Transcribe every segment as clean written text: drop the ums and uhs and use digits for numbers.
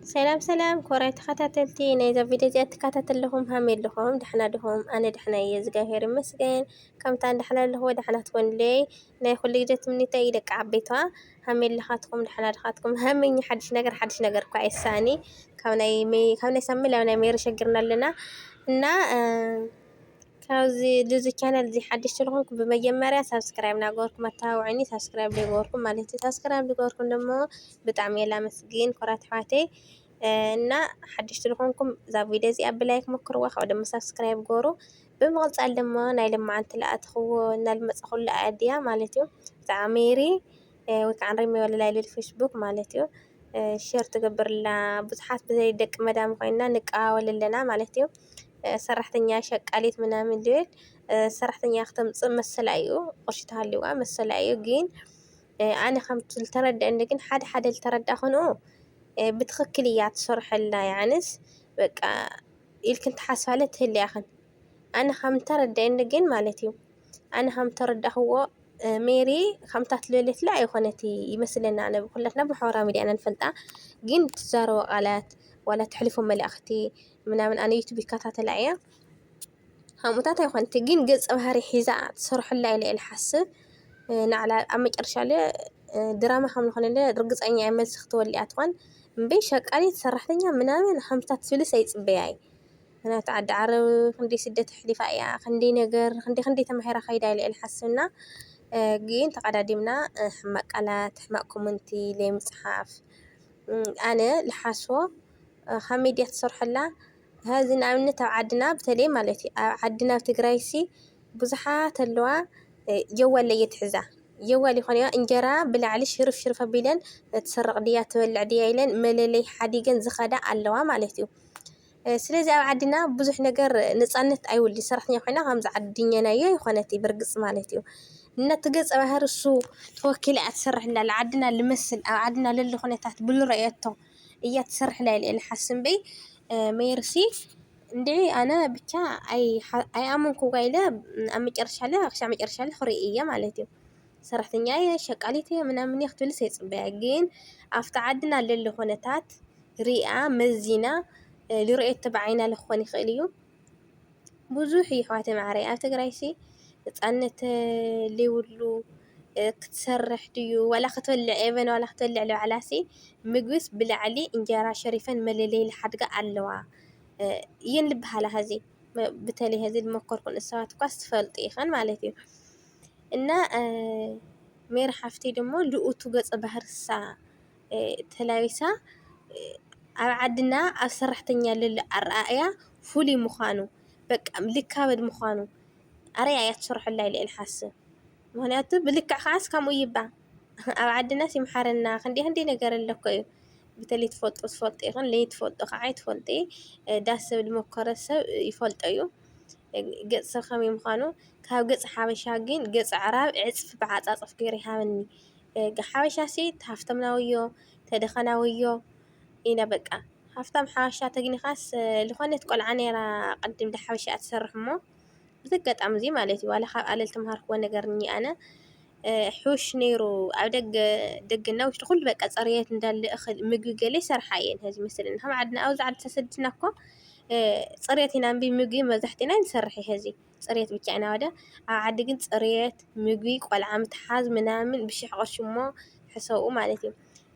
ሰላም ሰላም ኮራይ ተኸታተልቲ ናይዛ ቪድዮ እዚኣ ትከታተለኹም ሃመይ ኣለኹም ድሕና ድኹም ኣነ ድሕና እየ እግዚኣብሔር ይመስገን ከምታ ንድሕና ኣለኹ ድሕና ትኮንለይ ናይ ኩሉ ግዜ ትምኒተይ ደቂ ዓበይቷ ሃመይ ኣለኻትኩም ድሕና ድኻትኩም ሃመኝ ሓድሽ ነገር እኳ ኣይሳኣኒ ካብ ናይ ሳምንት ናብ ናይ ሜሪ ሸጊርና ኣለና እና ካብዚ ልዚ ቻናል እዚ ሓድሽ ስለኾንኩ ብመጀመርያ ሳብስክራይብ እናገበርኩም ኣተባብዑኒ ሳብስክራይብ ዘይገበርኩም ማለት እዩ ሳብስክራይብ ዝገበርኩም ደሞ ብጣዕሚ እየ ላመስግን ኮራት ኣሕዋተይ እና ሓድሽ ስለኾንኩም እዛ ቪድዮ እዚኣ ብላይክ ሞክርዋ ካብኡ ደሞ ሳብስክራይብ ገበሩ ብምቕፃል ደሞ ናይ ልምዓንቲ ልኣትኽዎ እናልመፀ ኩሉ ኣድያ ማለት እዩ ብዛዕባ ሜሪ ወይ ከዓ ንሪመይ ወለላይ ልብል ፌስቡክ ማለት እዩ ሸር ትገብርላ ብዙሓት ብዘይ ደቂ መዳም ኮይንና ንቀባበል ኣለና ማለት እዩ ሰራሕተኛ ሸቃሊት ምናምን ልብል ሰራሕተኛ ክተምፅእ መሰላ እዩ ቅርሺ ተሃልይዋ መሰላ እዩ ግን ኣነ ከምቲ ዝተረድአኒ ግን ሓደ ሓደ ዝተረዳእ ኮንኡ ብትክክል እያ ትሰርሐላ ያንስ በቃ ኢልክን ተሓስባለ ትህልያኽን ኣነ ከም ተረድአኒ ግን ማለት እዩ ኣነ ከም ተረዳኽዎ ሜሪ ከምታ ትልበለትላ ኣይኮነቲ ይመስለና ኣነ ኩላትና ብማሕበራዊ ሚድያ ኢና ንፈልጣ ግን ትዛረቦ ቃላት ዋላ ትሕልፎ መልእኽቲ ምናምን ኣነ ዩቱብ ይከታተላ እየ ከምኡታት ኣይኮነቲ ግን ገፀ ባህሪ ሒዛ ትሰርሐላ ኢለ እየ ዝሓስብ ንዓላ ኣብ መጨረሻ ድራማ ከም ዝኾነ ርግፀኛ እየ መልሲ ክትወልያ ትኾን እምበይ ሸቃሊት ሰራሕተኛ ምናምን ከምታ ትፍልስ ኣይፅበያ እየ ምክንያቱ ዓዲ ዓረብ ክንደይ ስደት ኣሕሊፋ እያ ክንደይ ተማሂራ ከይዳ ኢለ እየ ዝሓስብና ግን ተቀዳዲምና ሕማቅ ቃላት ሕማቅ ኮመንቲ ዘይምፅሓፍ ኣነ ዝሓስቦ ከመይ ድያ ትሰርሐላ ሃዚ ንኣብነት ኣብ ዓድና በተለይ ማለት እዩ ኣብ ዓድና ኣብ ትግራይ ሲ ብዙሓት ኣለዋ ጀዋል ለየትሕዛ ጀዋል ይኾን እያ እንጀራ ብላዕሊ ሽርፍ ሽርፍ ኣቢለን ትሰርቕ ድያ ትበልዕ ድያ ኢለን መለለይ ሓዲገን ዝኸዳ ኣለዋ ማለት እዩ ስለዚ ኣብ ዓድና ብዙሕ ነገር ነፃነት ኣይውልድ ሰራሕተኛ ኮይና ከምዚ ዓድኛናዮ ይኾነት ብርግፅ ማለት እዩ ነቲ ገፀ ባህሪ እሱ ተወኪላ እያ ትሰርሕላ ዓድና ልመስል ኣብ ዓድና ለሎ ኩነታት ብዝረአየቶ እያ ትሰርሕላ ኢለ እየ ዝሓስብ እምበይ ሜርሲ እንድዒ ኣነ ብቻ ኣይኣመንኩዋ ኢለ ኣብ መጨረሻ ክሳብ መጨረሻ ክሪኢ እየ ማለት እዩ ሰራሕተኛ እየ ሸቃሊት እየ ምናምን እየ ክትብልስ ኣይፅበያ ግን ኣብቲ ዓድና ለሎ ኩነታት ሪኣ መዚና ዝርአየቶ ብዓይና ክኾን ይኽእል እዩ ብዙሕ እዩ ኣሕዋተይ ማዕረይ ኣብ ትግራይ ሲ ነፃነት ዘይብሉ ክትሰርሕ ድዩ ዋላ ክትበልዕ ኤቨን ዋላ ክትበልዕ ልባዕላ ሲ ምግብስ ብላዕሊ እንጀራ ሸሪፈን መለለይ ዝሓድጋ ኣለዋ እየን ልበሃላ ሕዚ በተለይ ሕዚ ዝመከርኩ ንእሰባት እኳ ትፈልጡ ኢኸን ማለት እዩ እና ሜሪ ሓፍተይ ደሞ ልኡቱ ገፀ ባህርሳ ተላቢሳ ኣብ ዓድና ኣብ ሰራሕተኛ ለሎ ኣረኣእያ ፍሉይ ምዃኑ በቃ ልካበድ ምዃኑ ኣርኣያ እያ ትሰርሐላ ኢለ እየ ዝሓስብ ምክንያቱ ብልክዕ ከዓስ ከምኡ ይባ ኣብ ዓድና ይምሓረና ክንደይ ነገር ኣለኮ እዩ በተለይ ትፈልጦ ኢኹን ለይትፈልጦ ከዓ ይትፈልጢ ዳስ ሰብ ዝመከረ ሰብ ይፈልጦ እዩ ገፅ ሰብ ከመይ ምዃኑ ካብ ገፅ ሓበሻ ግን ገፅ ዕራብ ዕፅፊ ብዓፃፅፍ ገይሩ ይሃበኒ ሓበሻ ሲ ሃፍተምናውዮ ተደኸናውዮ ኢና በቃ ሃፍታም ሓበሻ ተግኒኻስ ዝኾነት ቆልዓ ነይራ ቅድም ሓበሻ እያ ትሰርሕ እሞ ብተጋጣሚ እዚ ማለት እዩ ዋላ ካብ ኣለል ተምሃርክዎ ነገር እኒ ኣነ ሕውሽ ነይሩ ኣብ ደገና ውሽጢ ኩሉ በቃ ፀርየት እንዳለ እኽል ምግቢ ገለ ይሰርሓ እየን ሕዚ መስለኒ ከም ዓድና ኣብዚ ዓዲ ተሰዲድና እኮ ፅሬት ኢና እምቢ ምግቢ መብዛሕትእና ንሰርሕ ሕዚ ፅሬት ብቻ ኢና ወደ ኣብ ዓዲ ግን ፅሬት ምግቢ ቆልዓ ምትሓዝ ምናምን ብሽሕ ቅርሺ እሞ ሕሰብኡ ማለት እዩ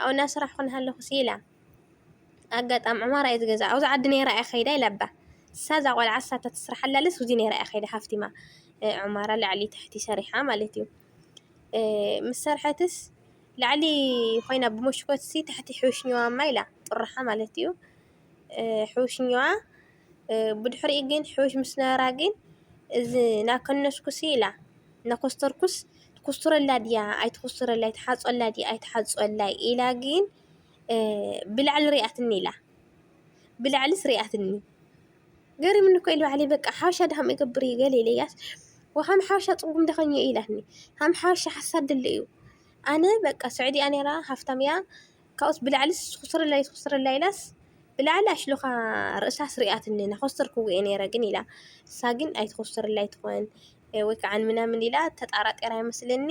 ኣብኡ እናስራሕ ኮነ ሃለኹ ሲላ ኣጋጣሚ ዕማራ እየ ዝገዛ ኣብዚ ዓዲ ነይራ እያ ከይዳ ኢላ ኣባ ሳዛ ቆልዓ ሳታ ትስራሓላለስ ውዚ ነይራ እያ ከይዳ ሓፍቲማ ዕማራ ላዕሊ ታሕቲ ሰሪሓ ማለት እዩ ምስ ሰርሐትስ ላዕሊ ኮይና ብመሽኮት ሲ ታሕቲ ሕውሽኛዋማ ኢላ ጥርሓ ማለት እዩ ሕውሽኛዋ ብድሕሪኡ ግን ሕውሽ ምስ ነበራ ግን እዚ ናከነስኩሲ ኢላ ናኮስተርኩስ ትኩስትረላ ድያ ኣይትኩስትረላ ኣይትሓፀላ ድያ ኣይትሓፀላ ኢላ ግን ብላዕሊ ሪኣትኒ ኢላ ብላዕሊስ ሪኣትኒ ገሪምኒ እኮ ኢሉ ባዕለይ በቃ ሓበሻ ድኸም ይገብር እዩ ገለ ኢለያስ ወኸም ሓበሻ ፅጉም ደኸኝ ኢላትኒ ከም ሓበሻ ሓሳድ ድሊ እዩ ኣነ በቃ ስዕዲኣ ነይራ ሃፍታም እያ ካብኡስ ብላዕሊስ ትኩስትረላ ኢላስ ብላዕሊ ኣሽሉኻ ርእሳስ ሪኣትኒ ናኮስተርክዎ እየ ነይረ ግን ኢላ እሳ ግን ኣይትኮስተረላ ኣይትኾን ወይ ከዓ ምናምን ኢላ ተጣራጢራ ይመስለኒ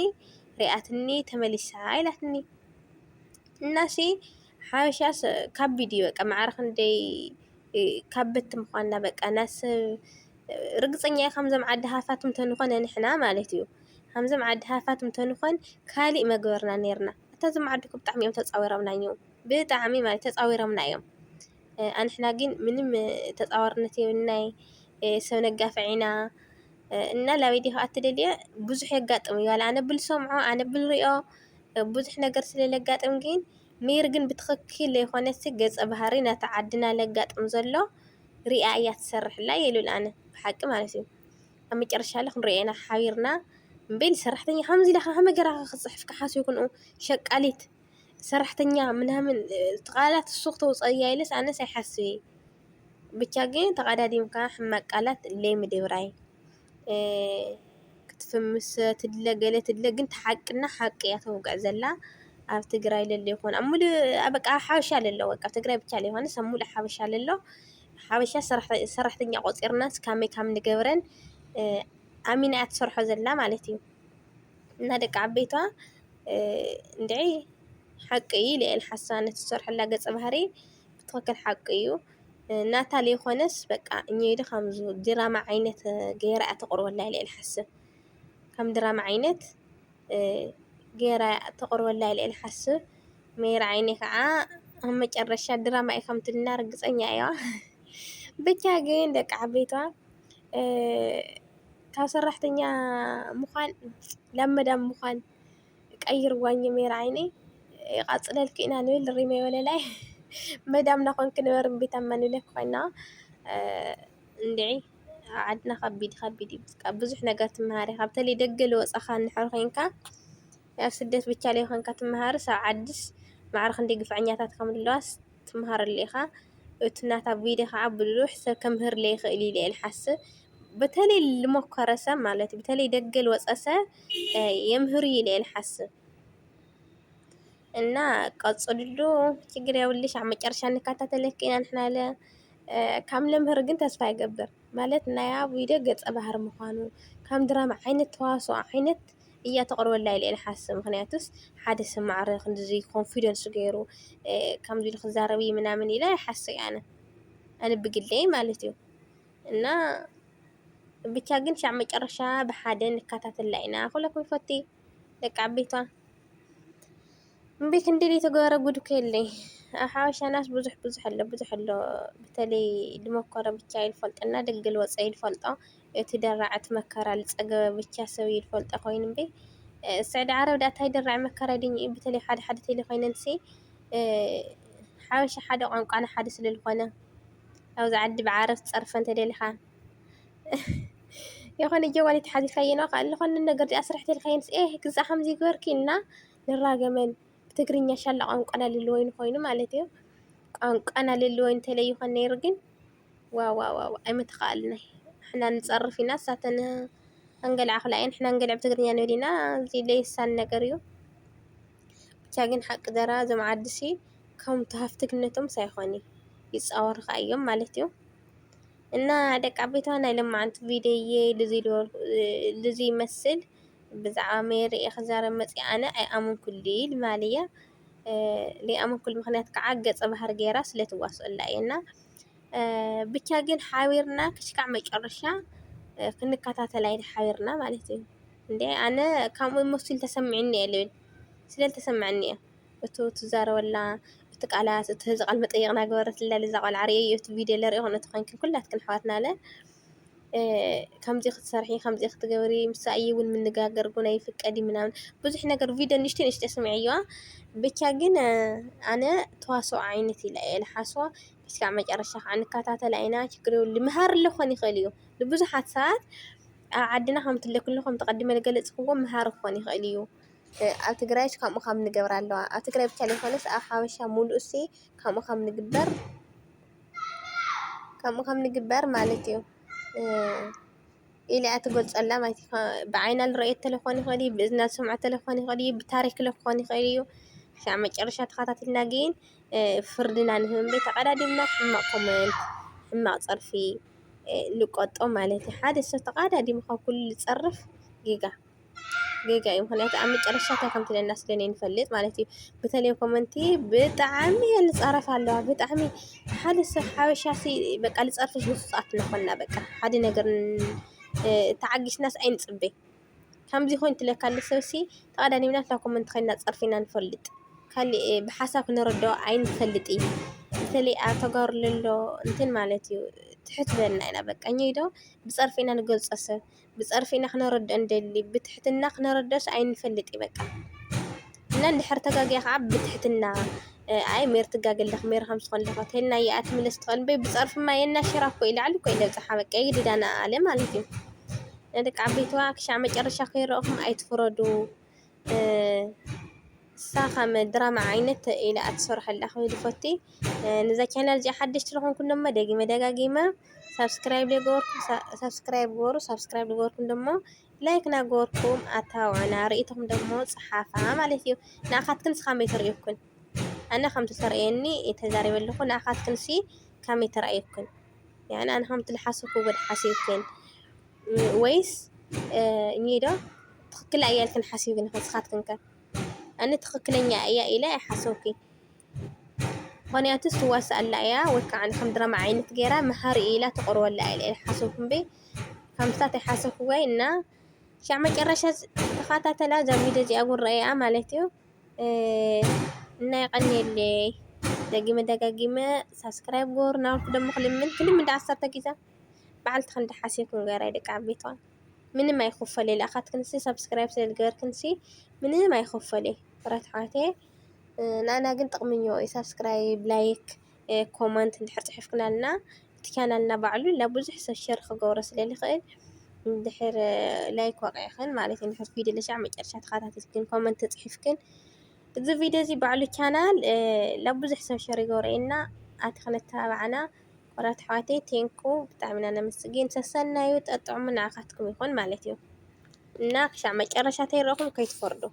ሪኣትኒ ተመሊሳ ኢላትኒ እናሲ ሓበሻስ ካቢድ እዩ በቃ ማዕረ ክንደይ ካበት ምኳንና በቃ ናስብ ርግፀኛ ከምዞም ዓዲ ሃፋትም ተንኮነ ንሕና ማለት እዩ ከምዞም ዓዲ ሃፋትም ተንኮን ካሊእ መግበርና ነርና እተዞም ዓዲ ብጣዕሚ እዮም ተፃዊሮምና እዮም ብጣዕሚ ማለት ተፃዊሮምና እዮም ኣንሕና ግን ምንም ተፃዋርነት የብልናይ ሰብ ነጋፍዒና እና ላበይ ዲኻ እትደልየ ብዙሕ የጋጥም እዩ ኣነ ብልሰምዖ ኣነ ብልሪኦ ብዙሕ ነገር ስለለጋጥም ግን ሜር ግን ብትኽክል ዘይኮነስ ገፀ ባህሪ ናታ ዓድና ለጋጥም ዘሎ ሪኣ እያ ትሰርሕላ የሉል ኣነ ብሓቂ ማለት እዩ ኣብ መጨረሻ ለ ክንሪኦ ኢና ሓቢርና እምበል ሰራሕተኛ ከምዚ ኢላ ከመይ ገይራ ክፅሕፍ ክሓስቡ ይኩንኡ ሸቃሊት ሰራሕተኛ ምናምን ቃላት እሱ ክተውፀያ ኢለስ ኣነስ ኣይሓስብ እየ ብቻ ግን ተቀዳዲምካ ሕማቅ ቃላት ለይምድብራይ ክትፍምስ ትድለ ገለ ትድለ ግን ተሓቅና ሓቂ እያ ተውግዕ ዘላ ኣብ ትግራይ ለለ ይኮን ኣብ ሙሉእ በቃ ሓበሻ ለሎ በቃ ትግራይ ብቻ ለይኮነስ ኣብ ሙሉእ ሓበሻ ለሎ ሓበሻ ሰራሕተኛ ቆፂርናስ ካመይ ከም ንገብረን ኣሚና እያ ትሰርሖ ዘላ ማለት እዩ እና ደቂ ዓበይቷ እንድዒ ሓቂ እዩ ልአል ሓሳ ነቲ ዝሰርሐላ ገፀ ባህሪ ብትኽክል ሓቂ እዩ ናታ ለይኮነስ በቃ እኒኢሉ ከምዚ ድራማ ዓይነት ገይራ እያ ተቕርበላ ልአል ሓስብ ከም ድራማ ዓይነት ገይራ ተቕርበላ ልአል ሓስብ ሜራ ዓይኒ ከዓ ኣብ መጨረሻ ድራማ እዩ ከም ትልና ርግፀኛ እያ ብቻ ግን ደቂ ዓበይቷ ካብ ሰራሕተኛ ምዃን ናብ መዳም ምዃን ቀይርዋኝ ሜራ ዓይኒ ይቃፅለልክ ኢና ንብል ሪመ ወለላይ መዳምና ኮንክ ነበረ ቤት ኣማንብለክ ኮይና እንድዒ ዓድና ከቢድ እዩ ብዙሕ ነገር ትመሃሪ ኢኻ በተለይ ደገ ዝወፃእኻ እንድሕር ኮንካ ኣብ ስደት ብቻ ለይኮንካ ትመሃርስ ኣብ ዓድስ ማዕረ ክንደይ ግፍዐኛታት ከም ዘለዋስ ትመሃረሉ ኢኻ እቲ ናታ ቪድዮ ከዓ ብዙሕ ሰብ ከምህር ለይኽእል እዩ ኢለ ዝሓስብ በተለይ ልሞከረ ሰብ ማለት እዩ በተለይ ደገ ዝወፀ ሰብ የምህር እዩ ኢለ ዝሓስብ እና ቀፅልሉ ችግር የብልሽ ኣብ መጨረሻ ንከታተለክ ኢና ንሕና ለ ካብ ለምህር ግን ተስፋ ይገብር ማለት ናይ ቪድዮ ገፀ ባህሪ ምዃኑ ከም ድራማ ዓይነት ተዋስኦ ዓይነት እያ ተቕርበላ ኢለ ዝሓስብ ምክንያቱስ ሓደ ሰብ ማዕረ ክንድዚ ኮንፊደንስ ገይሩ ከምዚ ኢሉ ክዛረብ እዩ ምናምን ኢለ ይሓስብ ኣነ ብግለይ ማለት እዩ እና ብቻ ግን ሻዕ መጨረሻ ብሓደ ንከታተላ ኢና ኩለኩም ይፈቲ ደቂ ዓበይቷ እምበይ ክንደይ ተገበረ ጉድ እኮ የለይ ኣብ ሓበሻ ናስ ብዙሕ ኣሎ በተለይ ልመኮረ ብቻ ይልፈልጠና ደገ ዝወፀ ይልፈልጦ እቲ ደራዕቲ መከራ ዝፀገበ ብቻ ሰብ ይልፈልጦ ኮይኑ እምበይ ስዕዲ ዓረብ ዳ እንታይ ደራዒ መከራ ድኝ በተለይ ሓደ ተይለኮይነንሲ ሓበሻ ሓደ ቋንቋና ሓደ ስለዝኾነ ኣብዛ ዓዲ ብዓረብ ትፀርፈ እንተደሊኻ የኾነ ጀዋሊት ሓዚልካዮ ነው ዝኾነ ነገር ኣስራሕ ተልካየንስ ግዛእ ከምዚ ገበርኪ ኢልና ንራገመን ብትግርኛ ሻላ ቋንቋና ልልወይኑ ኮይኑ ማለት እዩ ቋንቋና ልልወይኑ ተለይኾን ነይሩ ግን ዋው ኣይምተኻእልናይ ሕና ንፀርፍ ኢና ሳተን አንገላዕ ክላይን ሕና እንገላዕ ብትግርኛ ንብል ኢና እዚ ለይሳን ነገር እዩ ብቻ ግን ሓቂ ዘራ ዞም ዓድሲ ከም ሃፍትግነቶም ሳይኾን ይፃወሩካ እዮም ማለት እዩ እና ደቂ ዓበይቷ ናይ ለማዓንቲ ቪድዮ ልዚ ይመስል ብዛዕባ ሜሪ ክዛረብ መፅኣ ኣነ ኣይኣመንኩን ኢል ማልያ ለይኣመንኩል ምክንያት ከዓ ገፀ ባህሪ ገይራ ስለትዋስአላ እየና ብቻ ግን ሓቢርና ክሽካዕ መጨረሻ ክንከታተላ ኢና ሓቢርና ማለት እዩ እንዴ ኣነ ከምኡ መሲሉ ተሰሚዕኒ እየ ልብል ስለልተሰምዐኒ እየ እቱ ትዛረበላ እቲ ቃላት እቲ ቃል መጠየቅና ገበረትላ ለዛ ቆልዓ ርአዮ እቲ ቪድዮ ለሪኦ ነቲ ኮንክን ኩላትክን ኣሕዋትና ለ ከምዚ ክትሰርሒ ከምዚ ክትገብሪ ምሳይ እውን ምንጋገር ጉና ይፍቀዲ ምናምን ብዙሕ ነገር ቪድዮ ንሽተ ሰሚዕዋ ብቻ ግን ኣነ ተዋስኦ ዓይነት ኢለ ዝሓስቦ ክሳብ መጨረሻ ከዓ ንከታተላ ኢና ችግር የብሉ ምሃር ለኾን ይኽእል እዩ ንብዙሓት ሰባት ኣብ ዓድና ከም ትለክሉ ከም ተቀዲመ ገለፅክዎ ምሃር ክኾን ይኽእል እዩ ኣብ ትግራይ ከምኡ ከም ንገብር ኣለዋ ኣብ ትግራይ ብቻ ለይኮነስ ኣብ ሓበሻ ሙሉእ ከምኡ ከም ንግበር ማለት እዩ ኢላ ትገልፀላ ማለት እዩ ብዓይና ዝረአዮ ተለኾን ይኽእል እዩ ብእዝና ዝሰምዖ ተለኾን ይኽእል እዩ ብታሪክ ለክኾን ይኽእል እዩ ክሳብ መጨረሻ ተኸታቲልና ግን ፍርድና ንህብ እምበይ ተቀዳዲምና ሕማቅ ኮመንት ሕማቅ ፀርፊ ንቆጦ ማለት እዩ ሓደ ሰብ ተቀዳዲሙ ካብ ኩሉ ዝፀርፍ ጌጋ ጌጋ እዩ ምክንያቱ ኣብ መጨረሻ እንታይ ከም ትለና ስለኒ ንፈልጥ ማለት እዩ በተለይ ኮመንቲ ብጣዕሚ እየ ዝፀረፍ ኣለዋ ብጣዕሚ ሓደ ሰብ ሓበሻ በቃ ዝፀርፍሽ ንሱሳት ንኾና በቃ ሓደ ነገር ተዓጊሽናስ ኣይንፅበ ከምዚ ኮይን ትለካ ሰብሲ ተቐዳዲምና እታ ኮመንት ከይና ፀርፊና ንፈልጥ ካሊእ ብሓሳብ ክንረድኦ ኣይንፈልጥ እዩ በተለይ ኣብ ተጋሩ ዘሎ እንትን ማለት እዩ ትሕት በልና ኢና በቃ ዶ ብፀርፊ ኢና ንገልፆ ሰብ ብፀርፊ ኢና ክነረድኦ እንደሊ ብትሕትና ክነረድኦስ ኣይንፈልጥ እዩ በቃ እና እንድሕር ተጋጊያ ከዓ ብትሕትና ኣይ ሜር ትጋግ ኣለኽ ሜር ከም ዝኾን ኣለኻ ተልና ይኣ ትምለስ ትኽእል እምበይ ብፀርፊማ የናሽራ እኮ ኢላዕሊ እኮ ኢለብፅሓ በቃ የግድዳና ኣለ ማለት እዩ ደቂ ዓበይትዋ ክሻዕ መጨረሻ ከይረአኹም ኣይትፍረዱ ሳኸም ድራማ ዓይነት ኢላ እትሰርሐላ ክብል ፈቲ ነዛ ቻናል እዚኣ ሓደሽቲ ዝኾንኩም ደሞ ደጋጊመ ሰብስክራይብ ገበሩ ሰብስክራይብ ገበርኩም ደሞ ላይክ ናገበርኩም ኣታውዑና ርእይትኩም ደሞ ፀሓፋ ማለት እዩ ንኣኻትክንስ ከመይ ተርእየኩን ኣነ ከምቲ ተርእየኒ ተዛሪበ ኣለኹ ንኣኻትክንሲ ከመይ ተረኣየኩን ያኒ ኣነ ከምቲ ዝሓሰብኩ ወድ ሓሲብክን ወይስ ኒዶ ትክክል እያ ኢልክን ሓሲብክን ንስኻትክን ከ ኣነ ትክክለኛ እያ ኢለ ይሓሰብኩ ምክንያቱስ ትዋስእ ኣላ እያ ወይ ከዓ ከም ድራማ ዓይነት ገይራ መሃሪ ኢላ ተቕርበላ ኢለ ይሓሰብኩ እምበይ ከምታት ይሓሰብኩዋይ እና ክሻዕ መጨረሻ ተኸታተላ እዛ ቪድዮ እዚኣ እውን ረኣያ ማለት እዩ እና ይቀኒየለይ ደጋጊመ ሰብስክራይብ ገበሩ ናብልኩ ደሞ ክልምን ዳ10 ግዜ በዓልቲ ክንዲ ሓሲብክን ገይራ ደቂ ዓበይትዋ ምንም ኣይክፈለይ ለኣኻትክንሲ ሰብስክራይብ ስለዝገበርክንሲ ምንም ኣይክፈለይ ፍረት ሓወተይ ንኣና ግን ጥቕምዮ እዩ ሰብስክራይብ ላይክ ኮመንት እንድሕር ፅሒፍክናልና እቲ ቻናልና ባዕሉ ለብዙሕ ሰብ ሸር ክገብሮ ስለዝኽእል እንድሕር ላይክ ወቂዕክን ማለት እዩ እንድሕር ቪድዮ ለሻዕ መጨረሻ ተኸታተልክን ኮመንት ፅሒፍክን እዚ ቪድዮ እዚ ባዕሉ ቻናል ለብዙሕ ሰብ ሸር ይገብረልና ኣቲ ክነተባብዓና ቆራት ኣሕዋተይ ቴንኩ ብጣዕሚ ኢና ነመስግን ተሰናዩ ጠጥዑሙ ንዓኻትኩም ይኹን ማለት እዩ እና ክሻዕ መጨረሻ ተይረኹም ከይትፈርዱ